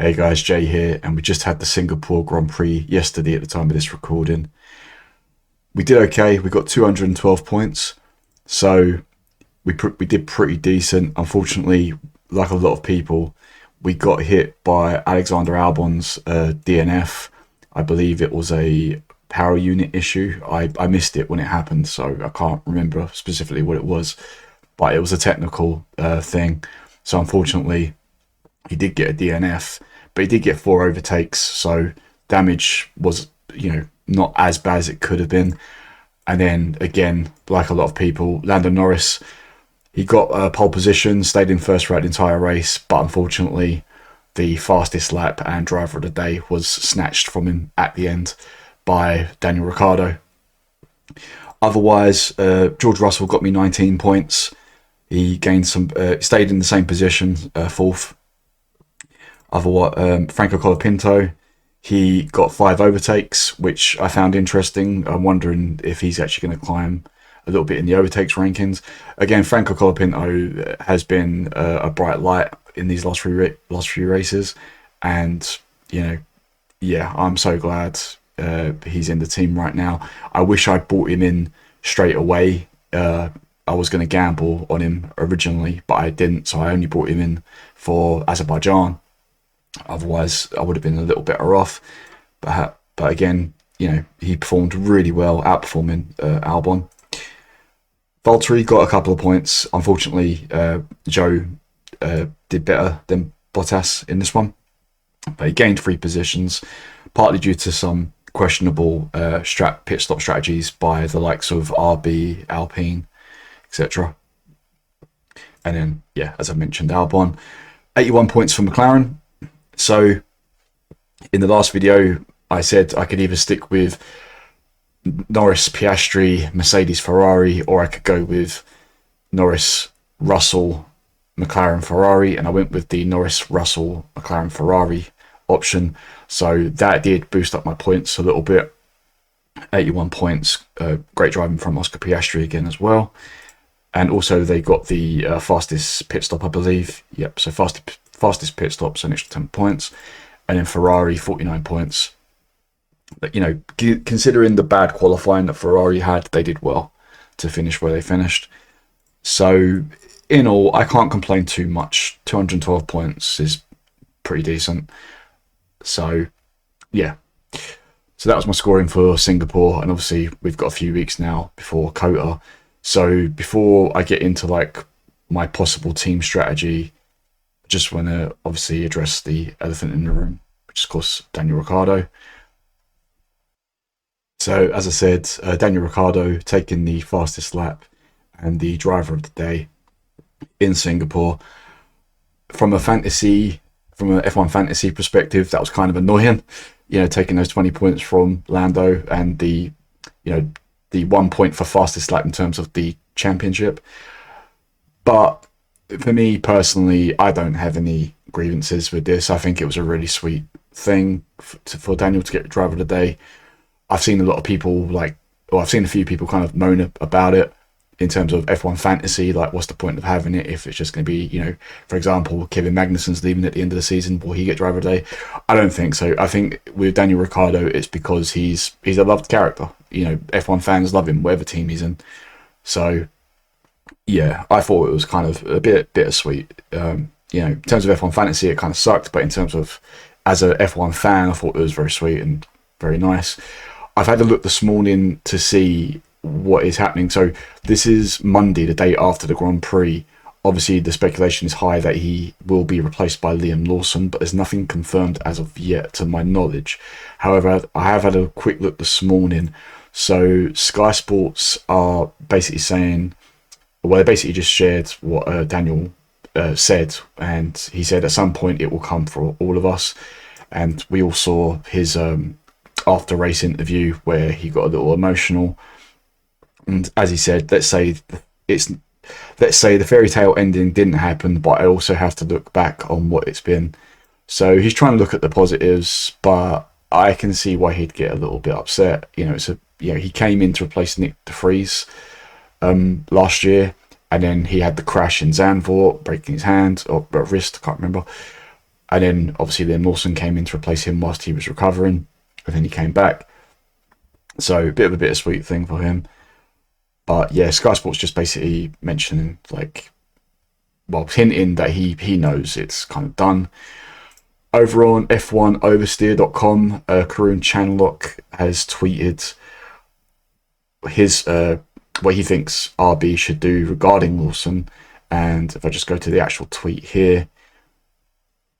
Hey guys, Jay here, and we just had the Singapore Grand Prix yesterday at the time of this recording. We did okay, we got 212 points, so we did pretty decent. Unfortunately, like a lot of people, we got hit by Alexander Albon's DNF. I believe it was a power unit issue. I missed it when it happened, so I can't remember specifically what it was, but it was a technical thing. So unfortunately, he did get a DNF, but he did get 4 overtakes, so damage was, not as bad as it could have been. And then again, like a lot of people, Lando Norris, he got a pole position, stayed in first throughout the entire race, but unfortunately, the fastest lap and driver of the day was snatched from him at the end by Daniel Ricciardo. Otherwise, George Russell got me 19 points. He gained stayed in the same position, fourth. Otherwise, Franco Colapinto, he got 5 overtakes, which I found interesting. I'm wondering if he's actually going to climb a little bit in the overtakes rankings. Again, Franco Colapinto has been a bright light in these last few races, and I'm so glad he's in the team right now. I wish I brought him in straight away. I was going to gamble on him originally, but I didn't, so I only brought him in for Azerbaijan. Otherwise, I would have been a little better off. But again, he performed really well, outperforming Albon. Valtteri got a couple of points. Unfortunately, Joe did better than Bottas in this one, but he gained 3 positions, partly due to some questionable pit stop strategies by the likes of RB, Alpine, etc. And then, as I mentioned, Albon, 81 points for McLaren. So in the last video, I said I could either stick with Norris, Piastri, Mercedes, Ferrari, or I could go with Norris, Russell, McLaren, Ferrari, and I went with the Norris, Russell, McLaren, Ferrari option. So that did boost up my points a little bit. 81 points, great driving from Oscar Piastri again as well. And also they got the fastest pit stop, I believe. Yep, so fastest pit stop, so an extra 10 points. And then Ferrari, 49 points. But, considering the bad qualifying that Ferrari had, they did well to finish where they finished. So, in all, I can't complain too much. 212 points is pretty decent. So, yeah. So that was my scoring for Singapore. And obviously, we've got a few weeks now before Kota. So, before I get into, my possible team strategy, I just want to obviously address the elephant in the room, which is, of course, Daniel Ricciardo. So, as I said, Daniel Ricciardo taking the fastest lap and the driver of the day in Singapore. From a F1 fantasy perspective, that was kind of annoying, taking those 20 points from Lando and the 1 point for fastest lap in terms of the championship. But for me personally, I don't have any grievances with this. I think it was a really sweet thing for Daniel to get driver of the day. I've seen a lot of people I've seen a few people kind of moan about it in terms of F1 fantasy. What's the point of having it if it's just going to be, for example, Kevin Magnussen's leaving at the end of the season, will he get driver of the day? I don't think so. I think with Daniel Ricciardo, it's because he's a loved character. F1 fans love him, whatever team he's in. So, yeah, I thought it was kind of a bit bittersweet. In terms of F1 fantasy, it kind of sucked, but in terms of as a F1 fan, I thought it was very sweet and very nice. I've had a look this morning to see what is happening. So this is Monday, the day after the Grand Prix. Obviously, the speculation is high that he will be replaced by Liam Lawson, but there's nothing confirmed as of yet, to my knowledge. However, I have had a quick look this morning. So Sky Sports are basically saying, they basically just shared what Daniel said, and he said at some point it will come for all of us. And we all saw his after race interview where he got a little emotional. And as he said, let's say the fairy tale ending didn't happen, but I also have to look back on what it's been. So he's trying to look at the positives, but I can see why he'd get a little bit upset. He came in to replace Nick de Vries last year, and then he had the crash in Zandvoort, breaking his hand or wrist, I can't remember. And then obviously Liam Lawson came in to replace him whilst he was recovering, and then he came back. So a bit of a bittersweet thing for him. But yeah, Sky Sports just basically mentioning, like, well, hinting that he knows it's kind of done. Over on F1oversteer.com, Karun Chanlock has tweeted his what he thinks RB should do regarding Lawson. And if I just go to the actual tweet here,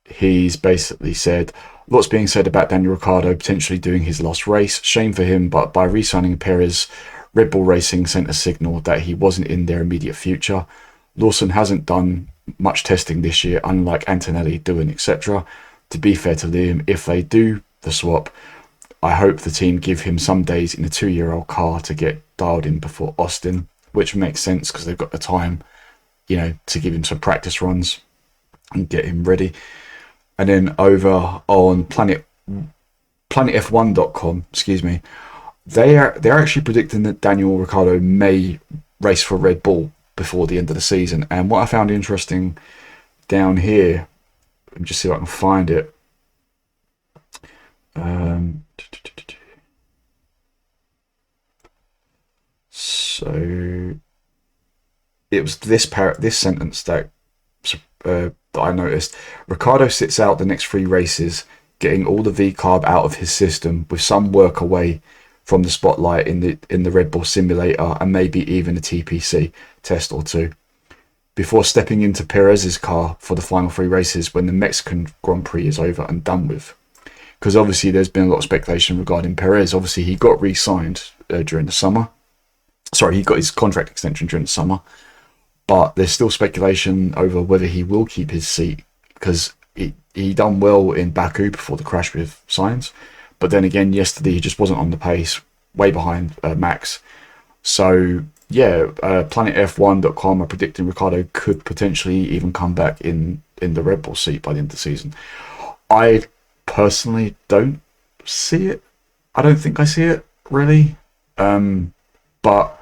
he's basically said, lots being said about Daniel Ricciardo potentially doing his last race. Shame for him, but by re-signing Perez, Red Bull Racing sent a signal that he wasn't in their immediate future. Lawson hasn't done much testing this year, unlike Antonelli doing, etc. To be fair to Liam, if they do the swap, I hope the team give him some days in a 2-year-old car to get dialed in before Austin, which makes sense because they've got the time, you know, to give him some practice runs and get him ready. And then over on planetf1.com, excuse me, they're actually predicting that Daniel Ricciardo may race for Red Bull before the end of the season. And what I found interesting down here, let me just see if I can find it. So it was this sentence that I noticed. Ricciardo sits out the next 3 races, getting all the V-carb out of his system with some work away from the spotlight in the Red Bull simulator and maybe even a TPC test or 2, before stepping into Perez's car for the final 3 races when the Mexican Grand Prix is over and done with. Because obviously there's been a lot of speculation regarding Perez. Obviously he got re-signed during the summer. Sorry, he got his contract extension during the summer. But there's still speculation over whether he will keep his seat, because he done well in Baku before the crash with Sainz. But then again, yesterday he just wasn't on the pace, way behind Max. So yeah, planetf1.com are predicting Ricciardo could potentially even come back in the Red Bull seat by the end of the season. I personally don't see it. I don't think I see it, really. But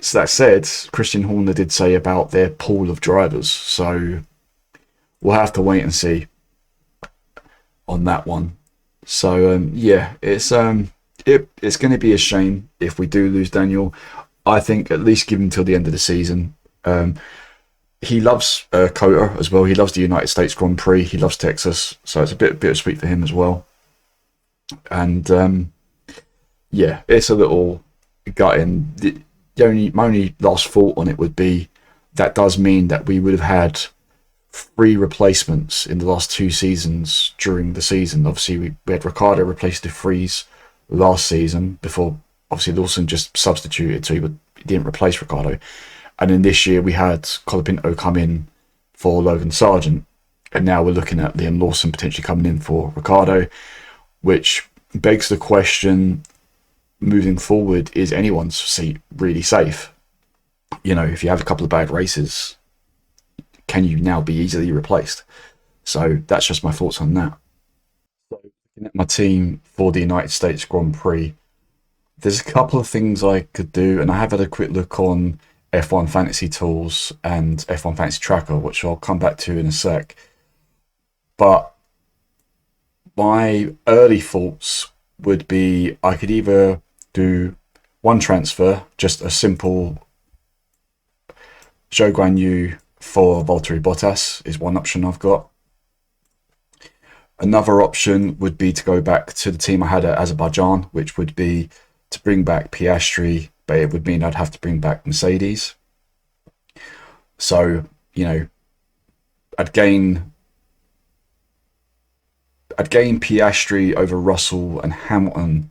so that said, Christian Horner did say about their pool of drivers, so we'll have to wait and see on that one. So yeah, it's going to be a shame if we do lose Daniel. I think at least give him till the end of the season. He loves COTA as well. He loves the United States Grand Prix. He loves Texas, so it's a bit sweet for him as well. And yeah, it's a little gutting. My only last thought on it would be that does mean that we would have had 3 replacements in the last 2 seasons during the season. Obviously, we had Ricciardo replace De Vries last season before, obviously, Lawson just substituted, so he didn't replace Ricciardo. And then this year we had Colapinto come in for Logan Sargent, and now we're looking at Liam Lawson potentially coming in for Ricciardo, which begs the question, moving forward, is anyone's seat really safe? You know, if you have a couple of bad races, can you now be easily replaced? So that's just my thoughts on that. So looking at my team for the United States Grand Prix, there's a couple of things I could do, and I have had a quick look on F1 Fantasy Tools and F1 Fantasy Tracker, which I'll come back to in a sec. But my early thoughts would be I could either do one transfer, just a simple Zhou Guan Yu for Valtteri Bottas is one option I've got. Another option would be to go back to the team I had at Azerbaijan, which would be to bring back Piastri, but it would mean I'd have to bring back Mercedes. So, you know, I'd gain Piastri over Russell and Hamilton,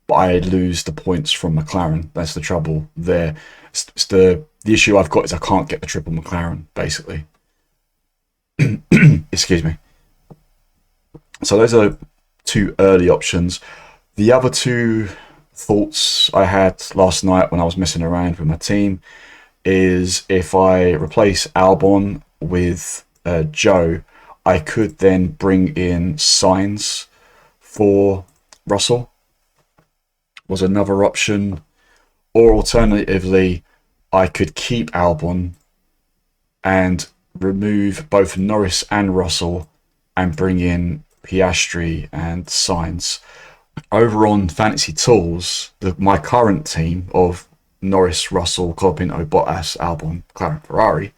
but I'd lose the points from McLaren. That's the trouble there. It's the issue I've got is I can't get the triple McLaren, basically. Excuse me. So those are 2 early options. The other 2 thoughts I had last night when I was messing around with my team is if I replace Albon with Joe, I could then bring in Sainz for Russell, was another option. Or alternatively, I could keep Albon and remove both Norris and Russell and bring in Piastri and Sainz. Over on Fantasy Tools, my current team of Norris, Russell, Colapinto, Bottas, Albon, McLaren, Ferrari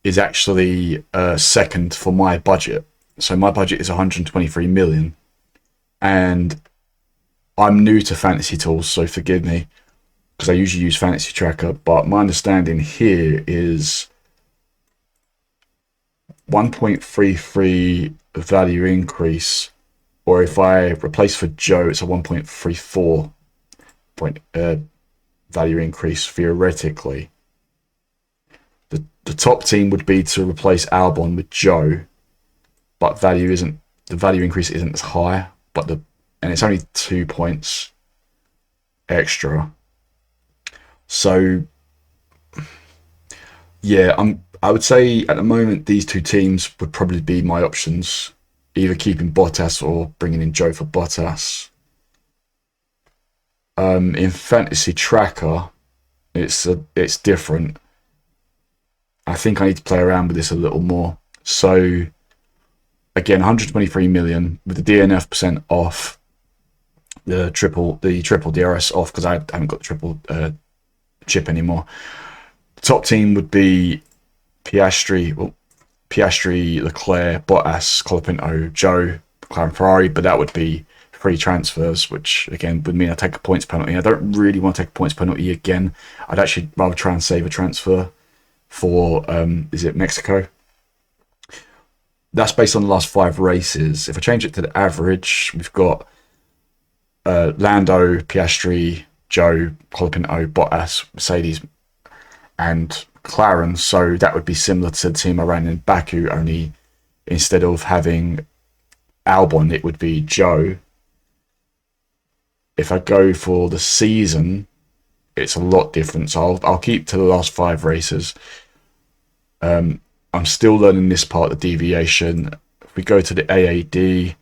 is actually second for my budget. So my budget is 123 million, and I'm new to Fantasy Tools, so forgive me because I usually use Fantasy Tracker, but my understanding here is 1.33 value increase, or if I replace for Joe, it's a 1.34 point value increase theoretically. The top team would be to replace Albon with Joe, but the value increase isn't as high, and it's only 2 points extra. So yeah, I would say at the moment these two teams would probably be my options, either keeping Bottas or bringing in Joe for Bottas. In Fantasy Tracker, it's different. I think I need to play around with this a little more. So again, 123 million with the DNF percent off, the triple DRS off because I haven't got the triple chip anymore. The top team would be Piastri, Leclerc, Bottas, Colapinto, Joe, McLaren, Ferrari, but that would be free transfers, which again would mean I take a points penalty. I don't really want to take a points penalty again. I'd actually rather try and save a transfer for is it Mexico? That's based on the last 5 races. If I change it to the average, we've got Lando, Piastri, Joe, Colapinto, Bottas, Mercedes, and McLaren. So that would be similar to the team I ran in Baku, only instead of having Albon, it would be Joe. If I go for the season, it's a lot different. So I'll keep to the last 5 races. I'm still learning this part of the deviation. If we go to the AAD,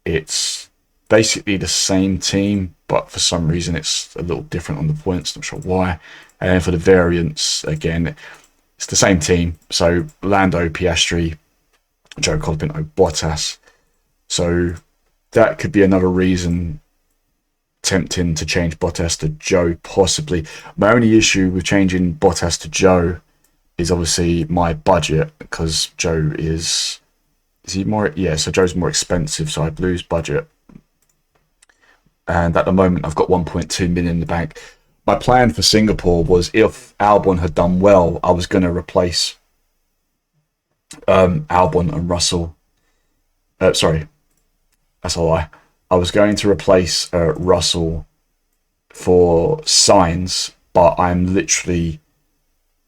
it's basically the same team, but for some reason it's a little different on the points. Not sure why. And then for the variants, again, it's the same team. So Lando, Piastri, Joe, Colapinto, Bottas. So that could be another reason tempting to change Bottas to Joe, possibly. My only issue with changing Bottas to Joe is obviously my budget, because Joe is he more? Yeah, so Joe's more expensive, so I'd lose budget. And at the moment, I've got 1.2 million in the bank. My plan for Singapore was, if Albon had done well, I was going to replace Albon and Russell. Sorry, that's a lie. I was going to replace Russell for Sainz, but I'm literally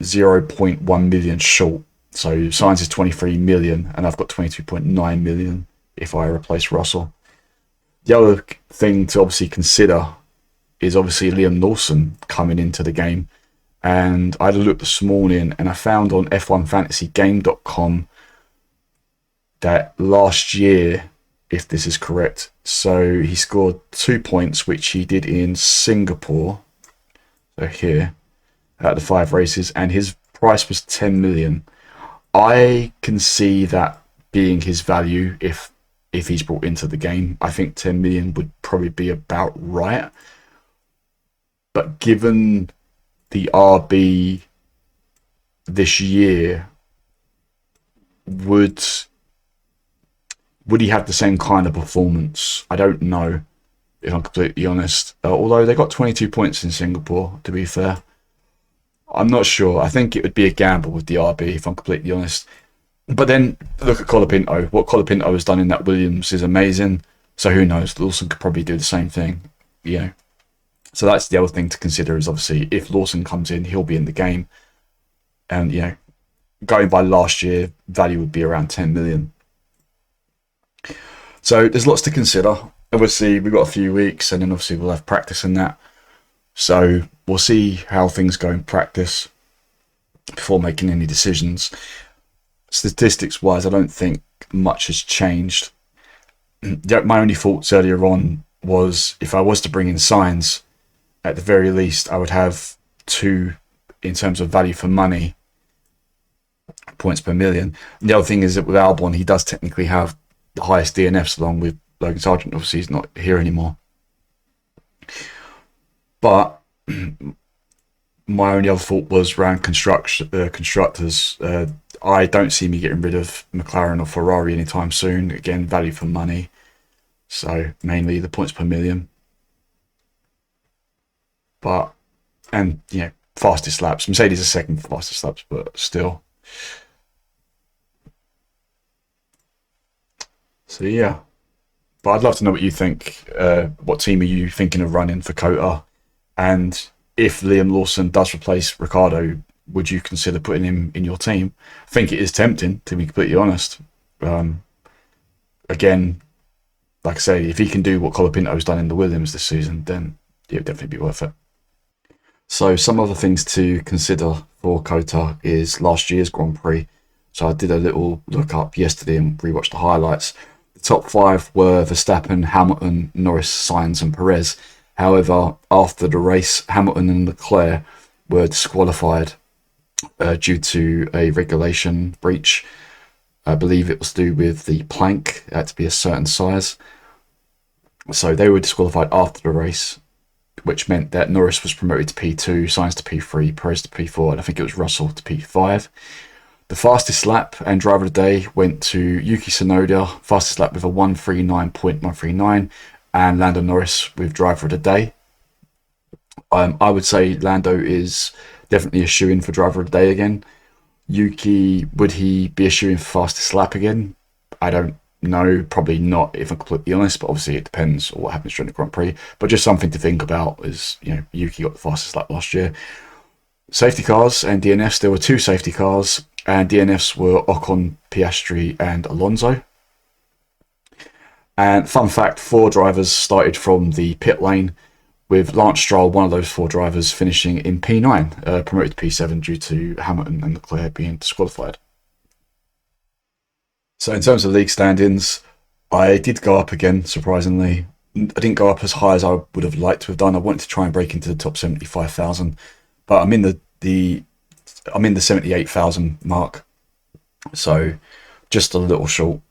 0.1 million short. So Sainz is 23 million, and I've got 22.9 million if I replace Russell. The other thing to obviously consider is obviously Liam Lawson coming into the game. And I had a look this morning, and I found on F1FantasyGame.com that last year, if this is correct, so he scored 2 points, which he did in Singapore. So here, out of the 5 races, and his price was 10 million. I can see that being his value if he's brought into the game. I think 10 million would probably be about right. But given the RB this year, would he have the same kind of performance? I don't know, if I'm completely honest. Although they got 22 points in Singapore, to be fair. I'm not sure. I think it would be a gamble with the RB, if I'm completely honest. But then look at Colapinto. What Colapinto has done in that Williams is amazing. So who knows? Lawson could probably do the same thing. You know. So that's the other thing to consider, is obviously if Lawson comes in, he'll be in the game. And, you know, going by last year, value would be around 10 million. So there's lots to consider. Obviously, we've got a few weeks, and then obviously we'll have practice in that. So we'll see how things go in practice before making any decisions. Statistics-wise, I don't think much has changed. My only thoughts earlier on was, if I was to bring in Sainz, at the very least, I would have 2 in terms of value for money. points per million. And the other thing is that with Albon, he does technically have the highest DNFs along with Logan Sargent. Obviously, he's not here anymore. But my only other thought was around constructors. I don't see me getting rid of McLaren or Ferrari anytime soon. Again, value for money. So mainly the points per million. But, and fastest laps. Mercedes is second fastest laps, but still. So yeah. But I'd love to know what you think. What team are you thinking of running for COTA? And if Liam Lawson does replace Ricciardo, would you consider putting him in your team? I think it is tempting, to be completely honest. Again, like I say, if he can do what Colapinto's done in the Williams this season, then it would definitely be worth it. So some other things to consider for COTA is last year's Grand Prix. So I did a little look up yesterday and rewatched the highlights. The top 5 were Verstappen, Hamilton, Norris, Sainz and Perez. However, after the race, Hamilton and Leclerc were disqualified due to a regulation breach. I believe it was to do with the plank. It had to be a certain size. So they were disqualified after the race, which meant that Norris was promoted to P2, Sainz to P3, Perez to P4, and I think it was Russell to P5. The fastest lap and driver of the day went to Yuki Tsunoda, fastest lap with a 139.139, and Lando Norris with driver of the day. I would say Lando is definitely a shoo-in for driver of the day again. Yuki, would he be a shoo-in for fastest lap again? I don't know, probably not, if I'm completely honest, but obviously it depends on what happens during the Grand Prix. But just something to think about is, Yuki got the fastest lap last year. Safety cars and DNFs, there were 2 safety cars, and DNFs were Ocon, Piastri and Alonso. And fun fact, 4 drivers started from the pit lane, with Lance Stroll, one of those 4 drivers, finishing in P9, promoted to P7 due to Hamilton and Leclerc being disqualified. So in terms of league standings, I did go up again, surprisingly. I didn't go up as high as I would have liked to have done. I wanted to try and break into the top 75,000, but I'm in the 78,000 mark, so just a little short.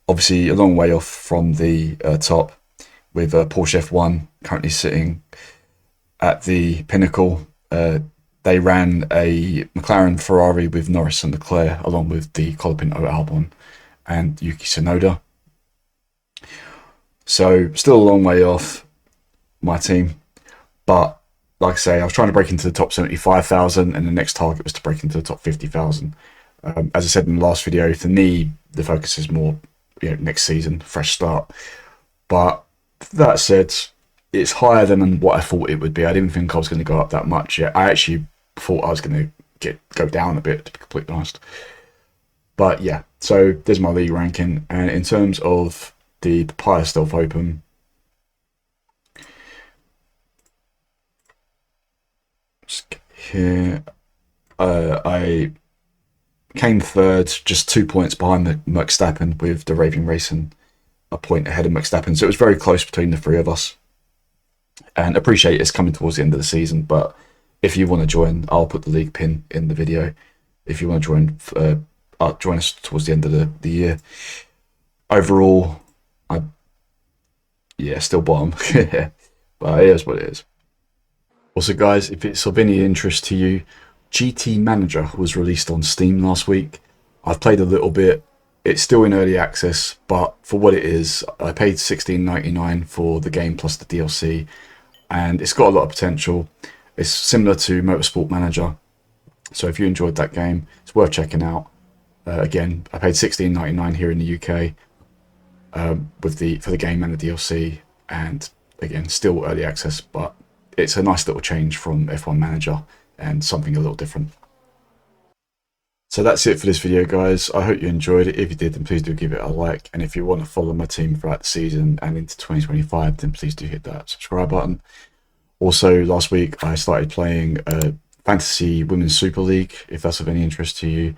Obviously, a long way off from the top, with Porsche F1 currently sitting at the pinnacle. They ran a McLaren Ferrari with Norris and Leclerc, along with the Colapinto Albon and Yuki Tsunoda. So still a long way off my team, but like I say, I was trying to break into the top 75,000, and the next target was to break into the top 50,000. As I said in the last video, for me, the focus is more, next season, fresh start. But that said, it's higher than what I thought it would be. I didn't think I was going to go up that much yet. I actually thought I was going to go down a bit, to be completely honest. But yeah, so there's my league ranking. And in terms of the Papaya Stealth Open, here, I came third, just 2 points behind the Verstappen, with the Raving Racing a point ahead of Verstappen. So it was very close between the 3 of us. And appreciate it's coming towards the end of the season, but if you want to join, I'll put the league pin in the video. If you want to join, join us towards the end of the year. Overall, still bottom, but it is what it is. Also, guys, if it's of any interest to you, GT Manager was released on Steam last week. I've played a little bit. It's still in early access, but for what it is, I paid $16.99 for the game plus the DLC, and it's got a lot of potential. It's similar to Motorsport Manager, so if you enjoyed that game, it's worth checking out. Again, I paid $16.99 here in the UK for the game and the DLC, and again, still early access, but it's a nice little change from F1 Manager and something a little different. So that's it for this video, guys. I hope you enjoyed it. If you did, then please do give it a like. And if you want to follow my team throughout the season and into 2025, then please do hit that subscribe button. Also, last week I started playing Fantasy Women's Super League. If that's of any interest to you,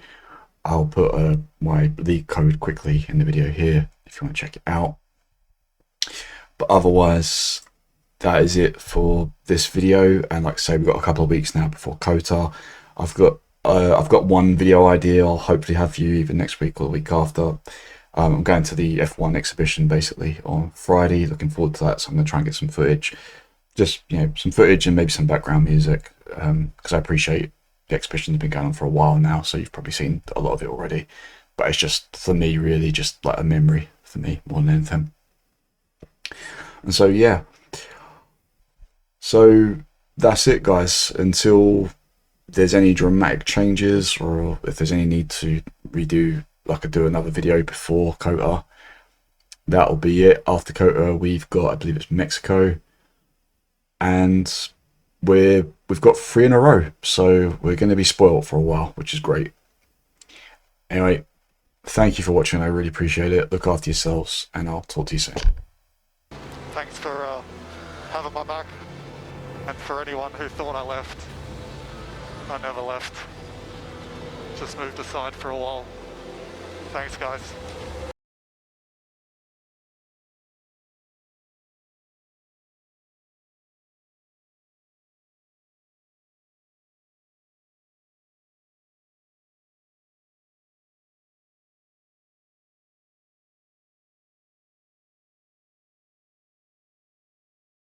I'll put my league code quickly in the video here if you want to check it out. But otherwise, that is it for this video. And like I say, we've got a couple of weeks now before COTA. I've got I've got one video idea I'll hopefully have for you either next week or the week after. I'm going to the F1 exhibition basically on Friday. Looking forward to that. So I'm going to try and get some footage, just some footage and maybe some background music, because I appreciate the exhibition's been going on for a while now. So you've probably seen a lot of it already, but it's just for me really just like a memory for me more than anything. And so yeah, so that's it, guys. Until there's any dramatic changes or if there's any need to redo, like I do another video before COTA, that'll be it. After COTA, we've got, I believe it's Mexico, and we've got 3 in a row, so we're going to be spoiled for a while, which is great. Anyway, thank you for watching. I really appreciate it. Look after yourselves, and I'll talk to you soon. Thanks for having my back, and for anyone who thought I left, I never left. Just moved aside for a while. Thanks, guys.